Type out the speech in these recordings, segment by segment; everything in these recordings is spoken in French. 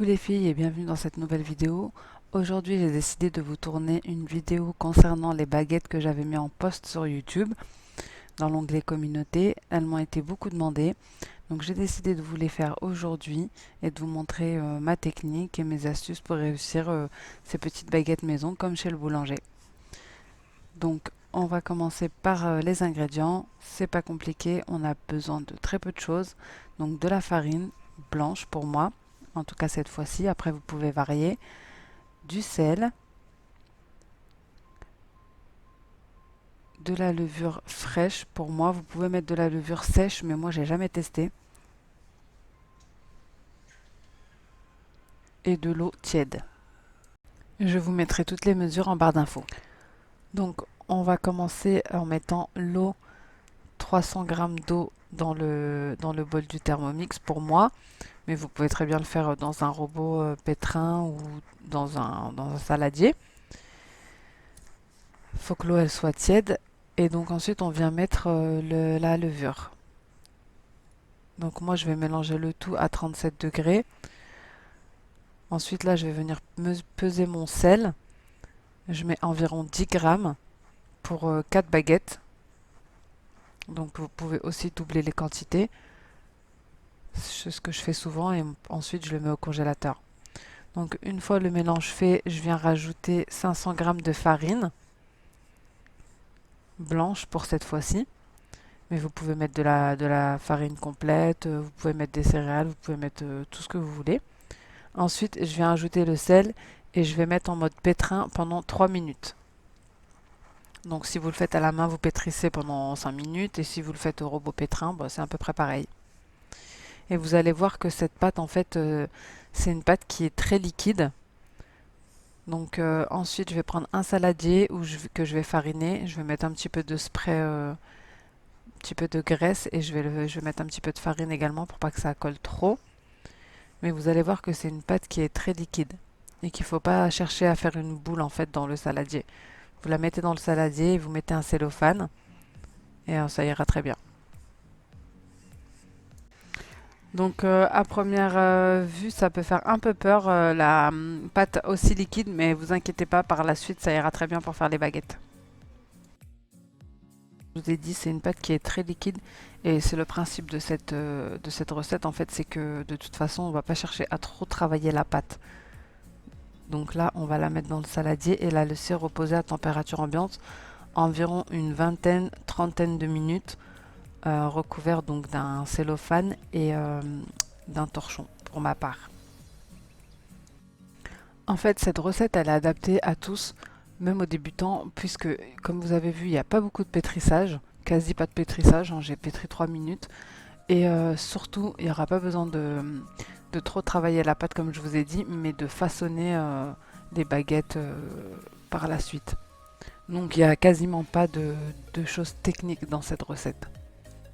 Coucou les filles et bienvenue dans cette nouvelle vidéo. Aujourd'hui j'ai décidé de vous tourner une vidéo concernant les baguettes que j'avais mis en post sur YouTube dans l'onglet communauté. Elles m'ont été beaucoup demandées, donc j'ai décidé de vous les faire aujourd'hui et de vous montrer ma technique et mes astuces pour réussir ces petites baguettes maison comme chez le boulanger. Donc on va commencer par les ingrédients. C'est pas compliqué, on a besoin de très peu de choses. Donc de la farine blanche pour moi, en tout cas cette fois-ci, après vous pouvez varier, du sel, de la levure fraîche pour moi, vous pouvez mettre de la levure sèche mais moi j'ai jamais testé, et de l'eau tiède. Je vous mettrai toutes les mesures en barre d'infos. Donc on va commencer en mettant l'eau, 300 g d'eau dans le bol du Thermomix pour moi, mais vous pouvez très bien le faire dans un robot pétrin ou dans un saladier. Il faut que l'eau elle soit tiède et donc ensuite on vient mettre la levure. Donc moi je vais mélanger le tout à 37 degrés. Ensuite là je vais venir peser mon sel. Je mets environ 10 grammes pour 4 baguettes. Donc vous pouvez aussi doubler les quantités. C'est ce que je fais souvent et ensuite je le mets au congélateur. Donc une fois le mélange fait, je viens rajouter 500 g de farine blanche pour cette fois-ci. Mais vous pouvez mettre de la farine complète, vous pouvez mettre des céréales, vous pouvez mettre tout ce que vous voulez. Ensuite, je viens ajouter le sel et je vais mettre en mode pétrin pendant 3 minutes. Donc si vous le faites à la main, vous pétrissez pendant 5 minutes et si vous le faites au robot pétrin, bah, c'est à peu près pareil. Et vous allez voir que cette pâte, en fait, c'est une pâte qui est très liquide. Donc ensuite, je vais prendre un saladier que je vais fariner. Je vais mettre un petit peu de spray, un petit peu de graisse et je vais mettre un petit peu de farine également pour pas que ça colle trop. Mais vous allez voir que c'est une pâte qui est très liquide et qu'il ne faut pas chercher à faire une boule en fait dans le saladier. Vous la mettez dans le saladier, vous mettez un cellophane et ça ira très bien. Donc à première vue, ça peut faire un peu peur la pâte aussi liquide, mais vous inquiétez pas, par la suite, ça ira très bien pour faire les baguettes. Je vous ai dit, c'est une pâte qui est très liquide et c'est le principe de cette recette en fait, c'est que de toute façon, on ne va pas chercher à trop travailler la pâte. Donc là, on va la mettre dans le saladier et la laisser reposer à température ambiante environ une vingtaine, trentaine de minutes, recouvert donc d'un cellophane et d'un torchon pour ma part. En fait, cette recette, elle est adaptée à tous, même aux débutants, puisque, comme vous avez vu, il n'y a pas beaucoup de pétrissage, quasi pas de pétrissage, hein, j'ai pétri 3 minutes, et surtout, il n'y aura pas besoin de trop travailler la pâte, comme je vous ai dit, mais de façonner des baguettes par la suite. Donc, il n'y a quasiment pas de choses techniques dans cette recette.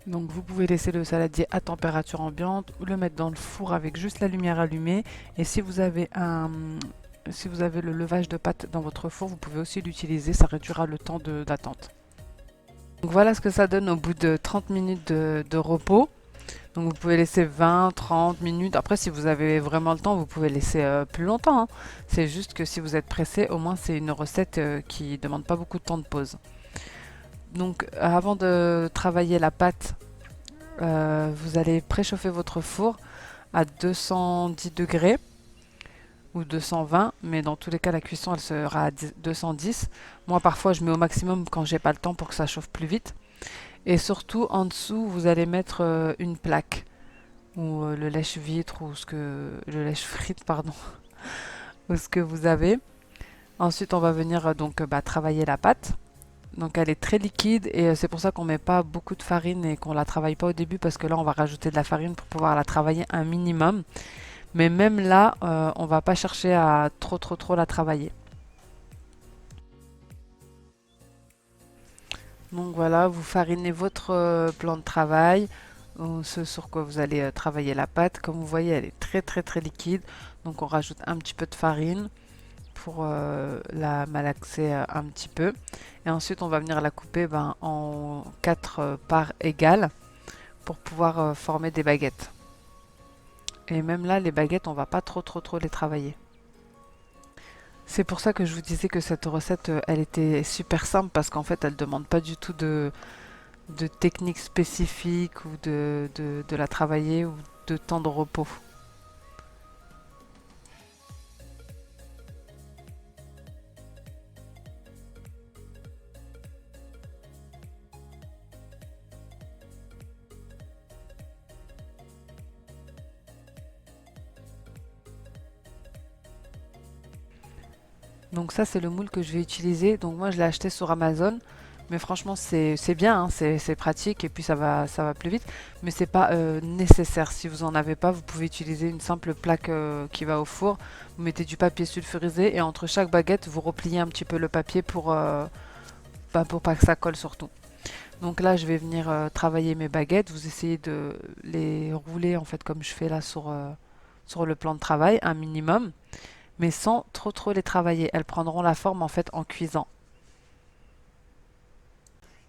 Donc vous pouvez laisser le saladier à température ambiante ou le mettre dans le four avec juste la lumière allumée. Et si vous avez le levage de pâte dans votre four, vous pouvez aussi l'utiliser, ça réduira le temps d'attente. Donc voilà ce que ça donne au bout de 30 minutes de repos. Donc vous pouvez laisser 20, 30 minutes. Après si vous avez vraiment le temps, vous pouvez laisser plus longtemps, hein. C'est juste que si vous êtes pressé, au moins c'est une recette qui ne demande pas beaucoup de temps de pause. Donc avant de travailler la pâte, vous allez préchauffer votre four à 210 degrés ou 220, mais dans tous les cas la cuisson elle sera à 210. Moi parfois je mets au maximum quand j'ai pas le temps pour que ça chauffe plus vite. Et surtout en dessous vous allez mettre une plaque ou le lèche-vitre ou le lèche-frite pardon ou ce que vous avez. Ensuite on va venir travailler la pâte. Donc elle est très liquide et c'est pour ça qu'on met pas beaucoup de farine et qu'on la travaille pas au début parce que là on va rajouter de la farine pour pouvoir la travailler un minimum. Mais même là, on va pas chercher à trop la travailler. Donc voilà, vous farinez votre plan de travail, ce sur quoi vous allez travailler la pâte. Comme vous voyez, elle est très liquide. Donc on rajoute un petit peu de farine pour la malaxer un petit peu. Et ensuite, on va venir la couper en 4 parts égales pour pouvoir former des baguettes. Et même là, les baguettes, on va pas trop les travailler. C'est pour ça que je vous disais que cette recette, elle était super simple parce qu'en fait, elle demande pas du tout de technique spécifique ou de la travailler ou de temps de repos. Donc ça, c'est le moule que je vais utiliser. Donc moi, je l'ai acheté sur Amazon. Mais franchement, c'est bien, hein, c'est pratique et puis ça va plus vite. Mais c'est pas nécessaire. Si vous en avez pas, vous pouvez utiliser une simple plaque qui va au four. Vous mettez du papier sulfurisé et entre chaque baguette, vous repliez un petit peu le papier pour pas que ça colle surtout. Donc là, je vais venir travailler mes baguettes. Vous essayez de les rouler en fait comme je fais là sur le plan de travail, un minimum, mais sans trop les travailler. Elles prendront la forme en fait en cuisant.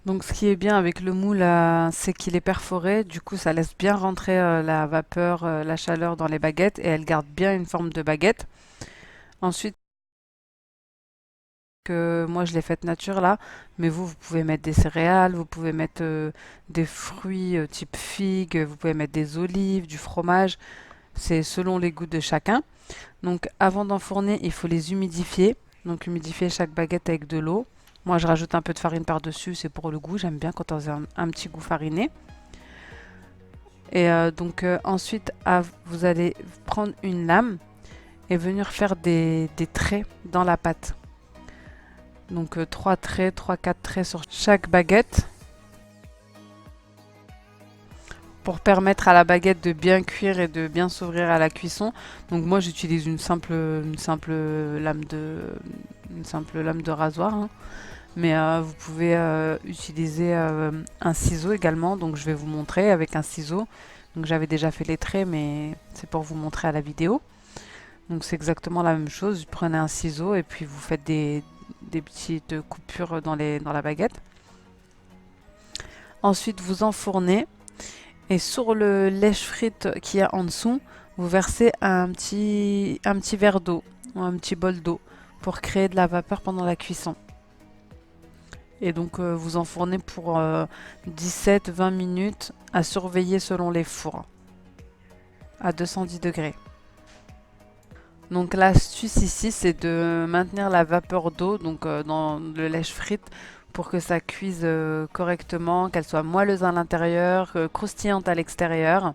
Donc ce qui est bien avec le moule, c'est qu'il est perforé, du coup ça laisse bien rentrer la vapeur, la chaleur dans les baguettes et elle garde bien une forme de baguette. Ensuite, que moi je l'ai faite nature là, mais vous pouvez mettre des céréales, vous pouvez mettre des fruits type figue, vous pouvez mettre des olives, du fromage, c'est selon les goûts de chacun. Donc avant d'enfourner, il faut les humidifier. Donc humidifier chaque baguette avec de l'eau. Moi je rajoute un peu de farine par-dessus, c'est pour le goût, j'aime bien quand on a un petit goût fariné. Et ensuite, vous allez prendre une lame et venir faire des traits dans la pâte. Donc 3 traits, 3-4 traits sur chaque baguette pour permettre à la baguette de bien cuire et de bien s'ouvrir à la cuisson. Donc moi j'utilise une simple lame de rasoir, hein. Mais vous pouvez utiliser un ciseau également. Donc je vais vous montrer avec un ciseau. Donc j'avais déjà fait les traits, mais c'est pour vous montrer à la vidéo. Donc c'est exactement la même chose. Vous prenez un ciseau et puis vous faites des petites coupures dans la baguette. Ensuite vous enfournez et sur le lèche-frite qui est en dessous, vous versez un petit verre d'eau ou un petit bol d'eau pour créer de la vapeur pendant la cuisson. Et donc vous enfournez pour 17-20 minutes à surveiller selon les fours à 210 degrés. Donc l'astuce ici, c'est de maintenir la vapeur d'eau donc dans le lèche-frite pour que ça cuise correctement, qu'elle soit moelleuse à l'intérieur, croustillante à l'extérieur.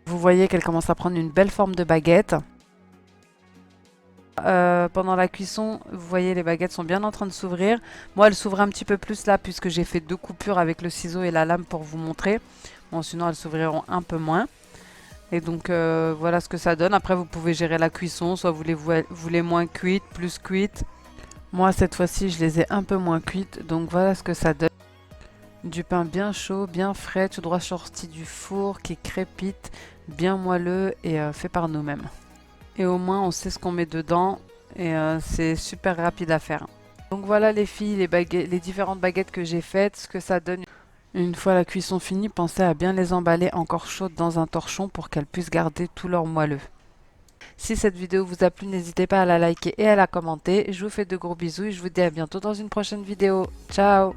Vous voyez qu'elle commence à prendre une belle forme de baguette. Pendant la cuisson, vous voyez les baguettes sont bien en train de s'ouvrir. Moi, elles s'ouvrent un petit peu plus là puisque j'ai fait 2 coupures avec le ciseau et la lame pour vous montrer. Bon, sinon elles s'ouvriront un peu moins. Et donc voilà ce que ça donne. Après, vous pouvez gérer la cuisson, soit vous les moins cuites, plus cuites. Moi, cette fois-ci, je les ai un peu moins cuites. Donc voilà ce que ça donne. Du pain bien chaud, bien frais, tout droit sorti du four, qui crépite, bien moelleux et fait par nous-mêmes. Et au moins, on sait ce qu'on met dedans et c'est super rapide à faire. Donc voilà les filles, les différentes baguettes que j'ai faites, ce que ça donne. Une fois la cuisson finie, pensez à bien les emballer encore chaudes dans un torchon pour qu'elles puissent garder tout leur moelleux. Si cette vidéo vous a plu, n'hésitez pas à la liker et à la commenter. Je vous fais de gros bisous et je vous dis à bientôt dans une prochaine vidéo. Ciao!